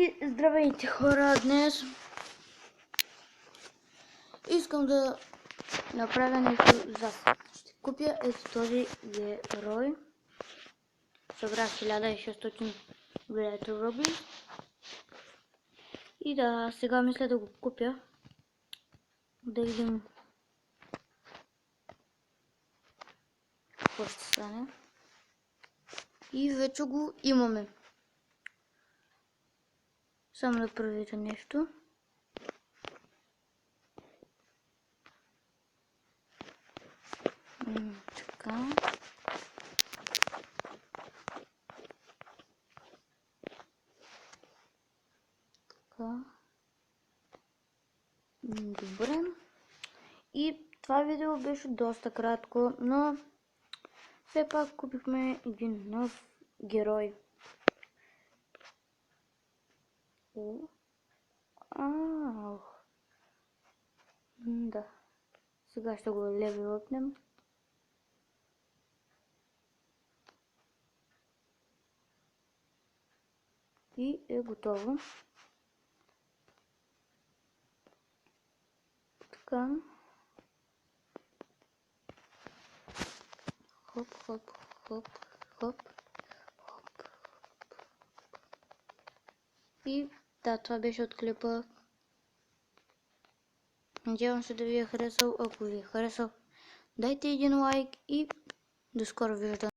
И здравейте хора, днес искам да направя нещо за вас. Ще купя ето този герой. Събрах 1600 билета рубли. И да, сега мисля да го купя. Да видим какво ще стане. И вече го имаме. Само да проверя нещо. Така. Така. Добре. И това видео беше доста кратко, но все пак купихме един нов герой. Да. Сега ще го левелъпнем. И е готово. Така. Хоп, хоп, хоп, хоп, хоп. И да, това беше от клипа. Надявам се да ви е харесал. Ако ви е харесал, дайте един лайк и до скоро виждане.